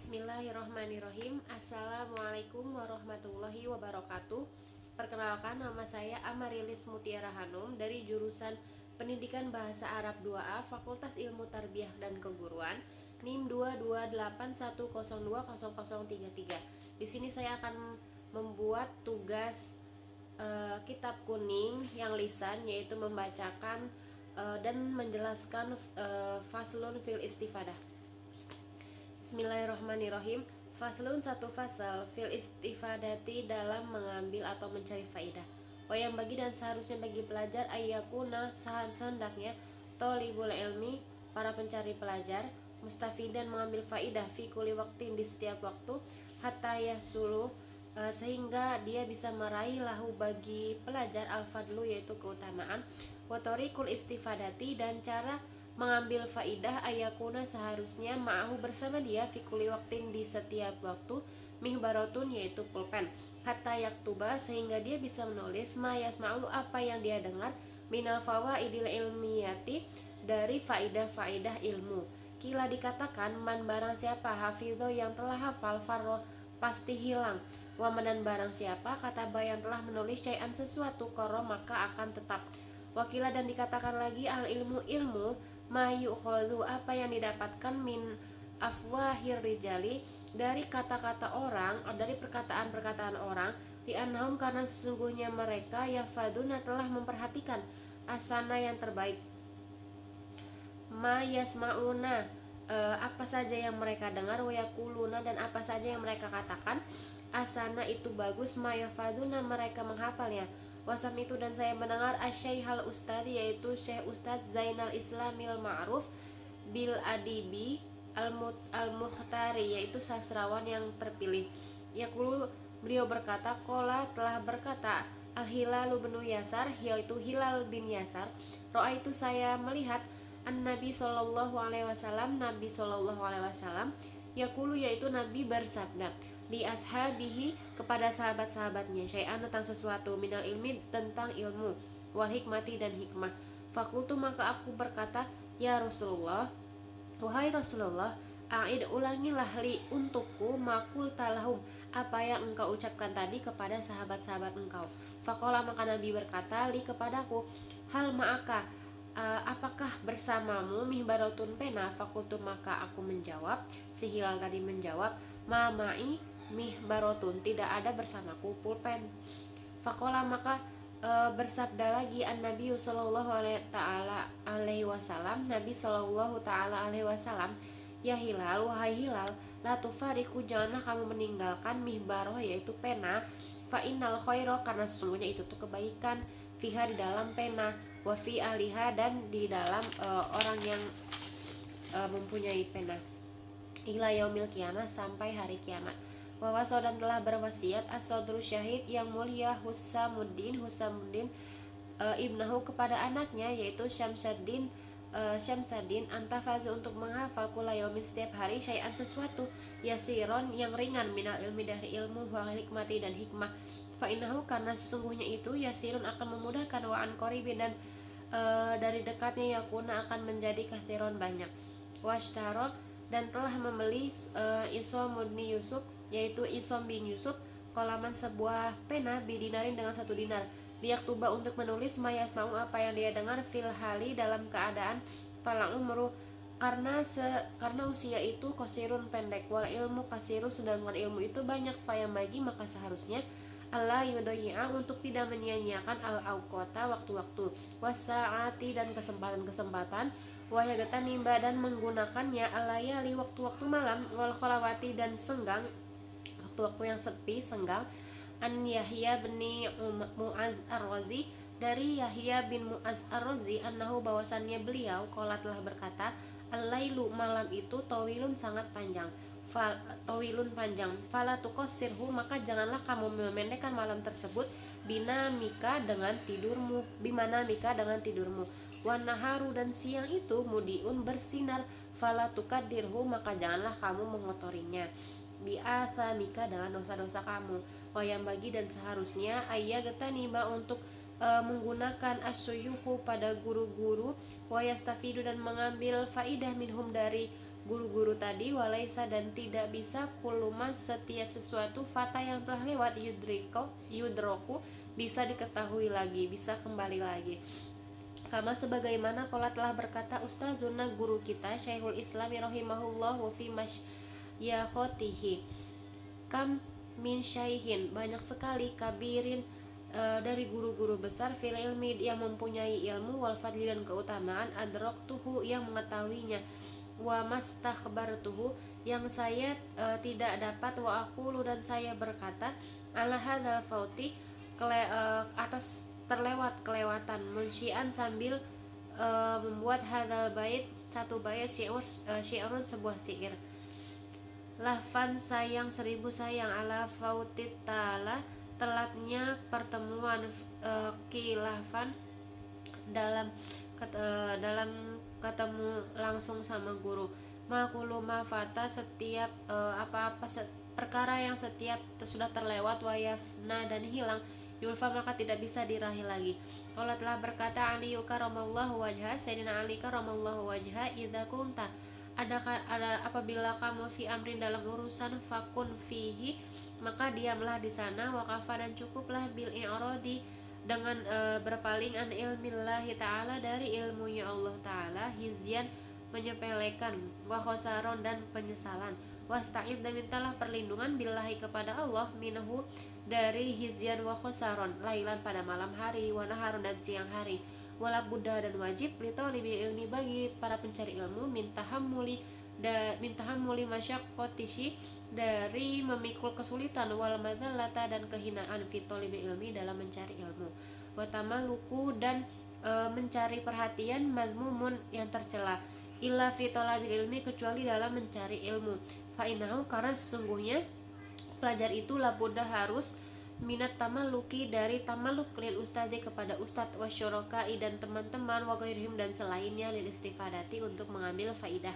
Bismillahirrahmanirrahim. Assalamualaikum warahmatullahi wabarakatuh. Perkenalkan, nama saya Amarilis Mutiara Hanum dari jurusan Pendidikan Bahasa Arab 2A Fakultas Ilmu Tarbiyah dan Keguruan, NIM 22880200033. Di sini saya akan membuat tugas kitab kuning yang lisan, yaitu membacakan dan menjelaskan faslun fil istifadah. Bismillahirrahmanirrahim. Faslun, satu fasal fil istifadati, dalam mengambil atau mencari faidah. Yang bagi dan seharusnya bagi pelajar ayyakuna, sehendaknya tolibul ilmi, para pencari pelajar, mustafidan, mengambil faidah fi kulli waktin, di setiap waktu, hatta yasulu, sehingga dia bisa meraih lahu, bagi pelajar, al-fadlu, yaitu keutamaan, wa tariqul istifadati, dan cara mengambil faidah ayakuna, seharusnya ma'ahu, bersama dia, fikuli waktin, di setiap waktu, mihbarotun, yaitu pulpen, hatta yaktuba, sehingga dia bisa menulis, ma yasma'u, apa yang dia dengar, minal fawaidil ilmiyati, dari faidah-faidah ilmu. Kila, dikatakan, man, barang siapa, hafidho, yang telah hafal, farro, pasti hilang, waman, dan barang siapa, kataba, yang telah menulis syai'an, sesuatu, koro, maka akan tetap. Wakila, dan dikatakan lagi, al ilmu, ilmu, mayukhadhu, apa yang didapatkan, min afwahir rijali, dari kata-kata orang, dari perkataan-perkataan orang, di anhum, karena sesungguhnya mereka, yafaduna, telah memperhatikan, asana, yang terbaik, ma yasmauna, apa saja yang mereka dengar, wayakuluna, dan apa saja yang mereka katakan, asana, itu bagus, ma yafaduna, mereka menghafalnya. Wasam itu, dan saya mendengar asyaihal ustadi, yaitu Syekh Ustadz Zainal Islamil Ma'ruf bil adibi al-mukhtari, yaitu sastrawan yang terpilih. Yaqulu, beliau berkata, kola, telah berkata, al-hilalu bin Yasar, yaitu Hilal bin Yasar, ro'a, itu saya melihat, an-nabi sallallahu alaihi wasallam, nabi sallallahu alaihi wasallam, yaqulu, yaitu nabi bersabda, li ashabihi, kepada sahabat-sahabatnya, syai'an, tentang sesuatu, minal ilmi, tentang ilmu, wal hikmati, dan hikmah. Fakultu, maka aku berkata, ya Rasulullah, wahai Rasulullah, a'id, ulangilah, li, untukku, makul talahum, apa yang engkau ucapkan tadi kepada sahabat-sahabat engkau. Fakola, maka Nabi berkata, li, kepadaku, hal ma'aka, apakah bersamamu, mihbarotun, pena. Fakultu, maka aku menjawab, si Hilal tadi menjawab, ma ma'i mihbarotun, tidak ada bersamaku pulpen. Fakola, maka bersabda lagi an-nabi sallallahu alaihi wasallam, Nabi sallallahu taala alaihi wasallam, ya Hilal, wahai Hilal, la tufariku, janganlah kamu meninggalkan mihbaroh, yaitu pena, fa innal khairo, karena sesungguhnya itu tuh kebaikan, fiha, di dalam pena, wa fi aliha, dan di dalam orang yang mempunyai pena, ila yaumil kiamah, sampai hari kiamat. Wawaso, dan telah berwasiat as-sodru syahid, yang mulia, Husamuddin ibnahu, kepada anaknya, yaitu Syamsuddin antafazu, untuk menghafal, kula yaumin, setiap hari, syai'an, sesuatu, yasiron, yang ringan, minal ilmi, dari ilmu, wal hikmati, dan hikmah. Fa innahu, karena sesungguhnya itu, yasirun, akan memudahkan, wa an qaribin, dan dari dekatnya, yakuna, akan menjadi kathiron, banyak. Washtaro, dan telah membeli Isom bin Yusuf, yaitu Isom bin Yusuf, kolaman, sebuah pena, bidinarin, dengan 1 dinar, liyaktuba, untuk menulis, mayasma'u, apa yang dia dengar, fil hali, dalam keadaan, fala umru, karena usia itu, kosirun, pendek, wal ilmu kasiru, sedangkan ilmu itu banyak, fayam bagi, maka seharusnya, Allah yudoyi'a, untuk tidak menyia-nyiakan, al-awqata, waktu-waktu, wasaati, dan kesempatan-kesempatan, wahagatan, nimba, dan menggunakannya, alayali, waktu-waktu malam, wal kholawati, dan senggang, waktu-waktu yang sepi, senggang, an Yahya bin Mu'az ar-Razi, dari Yahya bin Mu'az ar-Razi, annahu, bahwasannya beliau, qala, telah berkata, al-lailu, malam itu, tawilun, sangat panjang, tawilun, panjang, fala tuqassirhu, maka janganlah kamu memendekkan malam tersebut, binamika, dengan tidurmu, bimanamika, dengan tidurmu, wan naharu, dan siang itu, mudiun, bersinar, fala tukadirhu, maka janganlah kamu mengotorinya, biathamika, dengan dosa-dosa kamu. Wayang bagi, dan seharusnya, ayyagataniba, untuk menggunakan asyuyuhu, pada guru-guru, wayastafidu, dan mengambil faidah, minhum, dari guru-guru tadi, walaisa dan tidak bisa kuluma setiap sesuatu fata yang telah lewat yudroku bisa diketahui lagi, bisa kembali lagi. Kama sebagaimana qala telah berkata ustazuna guru kita Syekhul Islam rahimahullah wa fi masyaikhihi, kam min syaihin, banyak sekali kabirin dari guru-guru besar fil ilmi yang mempunyai ilmu wal fadli dan keutamaan adraktuhu yang mengetahuinya wa mastakhbartuhu yang saya tidak dapat wa aqulu dan saya berkata ala hadzal fauti atas kelewatan munsyian sambil membuat hadzal bait satu bait syi'run sebuah syair lafan sayang seribu sayang ala fautit ta'ala telatnya pertemuan kilafan dalam ketemu langsung sama guru makulu mafata setiap perkara yang setiap sudah terlewat wayafna dan hilang yulfa maka tidak bisa diraih lagi. Allah telah berkata Ali karamallahu wajha Sayyidina Ali karamallahu wajha idza kunta ada apabila kamu fi amrin dalam urusan fakun fihi maka diamlah di sana waqafa dan cukuplah bil i'radi dengan berpaling an ilmillahi ta'ala dari ilmunya Allah ta'ala hizyan menyepelekan wa khosaron dan penyesalan wasta'id dan mintalah perlindungan billahi kepada Allah minhu dari hizyan wa khosaron lailan pada malam hari wa naharun dan siang hari wala buddha dan wajib litolibil ilmi bagi para pencari ilmu mintahammuli masyaqqatihi dari memikul kesulitan wal madzallata dan kehinaan fitolibil ilmi dalam mencari ilmu wa tamaluku dan mencari perhatian mazmumun yang tercela illa fitolabil ilmi kecuali dalam mencari ilmu fa innahu karena sesungguhnya pelajar itu labuddha harus minat tamaluki dari tamaluk lil ustadi kepada ustadz wasyorokai dan teman-teman wa ghairihim dan selainnya lil istifadati untuk mengambil faidah.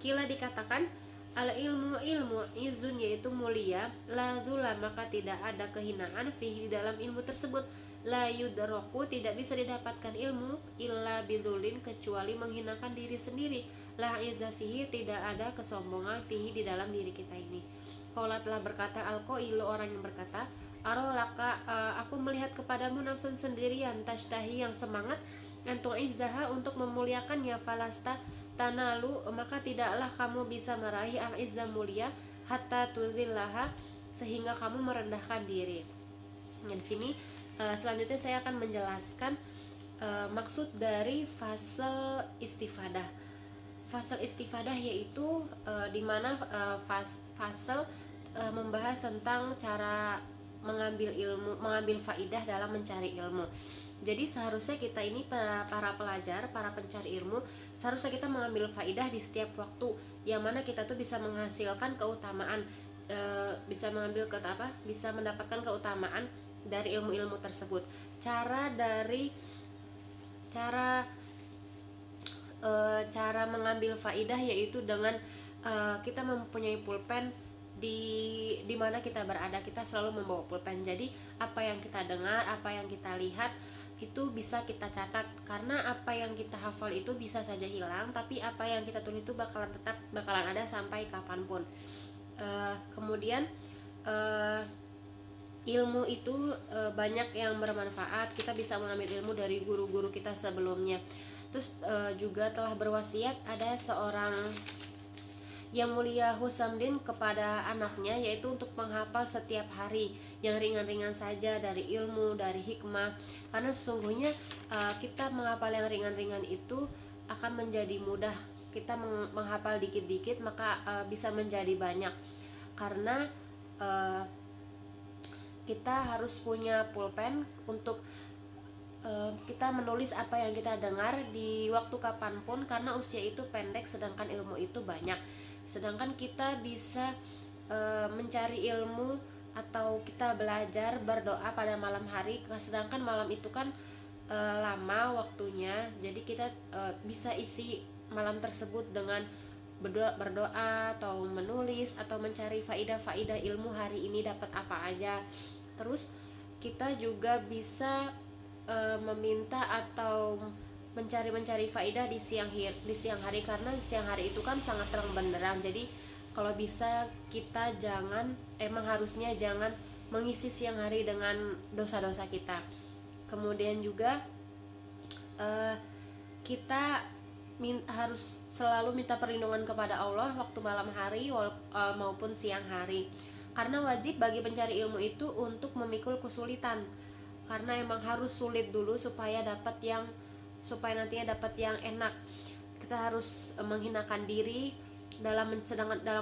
Kila dikatakan al ilmu izun yaitu mulia la dzula maka tidak ada kehinaan fihi di dalam ilmu tersebut la yudraku tidak bisa didapatkan ilmu illa bidzulin kecuali menghinakan diri sendiri la izza fihi tidak ada kesombongan fihi di dalam diri kita ini. Qala telah berkata al-qailu orang yang berkata arolaka aku melihat kepadamu nafsan sendirian tashtahi yang semangat antu izzaha untuk memuliakannya falasta tanalu maka tidaklah kamu bisa meraih al-izza mulia hatta tuzillaha sehingga kamu merendahkan diri. Nah, di sini selanjutnya saya akan menjelaskan maksud dari fasal istifadah. Fasal istifadah yaitu di mana fasal membahas tentang cara mengambil faidah dalam mencari ilmu. Jadi seharusnya kita ini para pelajar, para pencari ilmu, seharusnya kita mengambil faidah di setiap waktu, yang mana kita tuh bisa menghasilkan keutamaan, bisa mendapatkan keutamaan dari ilmu-ilmu tersebut. Cara mengambil faidah yaitu dengan kita mempunyai pulpen di mana kita berada, kita selalu membawa pulpen. Jadi apa yang kita dengar, apa yang kita lihat itu bisa kita catat, karena apa yang kita hafal itu bisa saja hilang, tapi apa yang kita tulis itu bakalan ada sampai kapanpun. Kemudian ilmu itu banyak yang bermanfaat. Kita bisa mengambil ilmu dari guru-guru kita sebelumnya. Terus juga telah berwasiat ada seorang yang mulia Husamdin kepada anaknya, yaitu untuk menghafal setiap hari yang ringan-ringan saja dari ilmu, dari hikmah. Karena sesungguhnya kita menghafal yang ringan-ringan itu akan menjadi mudah. Kita menghafal dikit-dikit maka bisa menjadi banyak. Karena kita harus punya pulpen untuk kita menulis apa yang kita dengar di waktu kapanpun, karena usia itu pendek sedangkan ilmu itu banyak. Sedangkan kita bisa mencari ilmu atau kita belajar berdoa pada malam hari, sedangkan malam itu kan lama waktunya. Jadi kita bisa isi malam tersebut dengan berdoa atau menulis atau mencari faidah ilmu hari ini dapat apa aja. Terus kita juga bisa meminta atau mencari faidah di siang hari, karena siang hari itu kan sangat terang benderang. Jadi kalau bisa kita harusnya jangan mengisi siang hari dengan dosa-dosa kita. Kemudian juga kita harus selalu minta perlindungan kepada Allah waktu malam hari maupun siang hari, karena wajib bagi pencari ilmu itu untuk memikul kesulitan, karena emang harus sulit dulu supaya nantinya dapat yang enak. Kita harus menghinakan diri dalam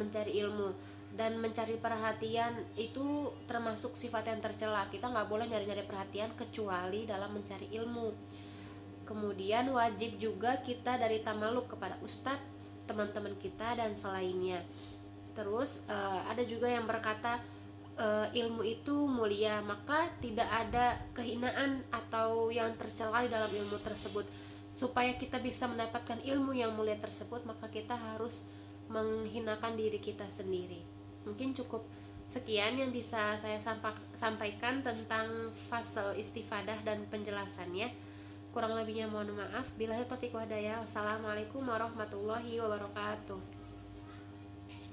mencari ilmu, dan mencari perhatian itu termasuk sifat yang tercela. Kita nggak boleh nyari-nyari perhatian kecuali dalam mencari ilmu. Kemudian wajib juga kita dari tamaluk kepada ustadz, teman-teman kita, dan selainnya. Terus ada juga yang berkata ilmu itu mulia, maka tidak ada kehinaan atau yang tercela di dalam ilmu tersebut. Supaya kita bisa mendapatkan ilmu yang mulia tersebut, maka kita harus menghinakan diri kita sendiri. Mungkin cukup sekian yang bisa saya sampaikan tentang fasal istifadah dan penjelasannya. Kurang lebihnya mohon maaf. Billahi taufiq wal hidayah. Wassalamualaikum warahmatullahi wabarakatuh.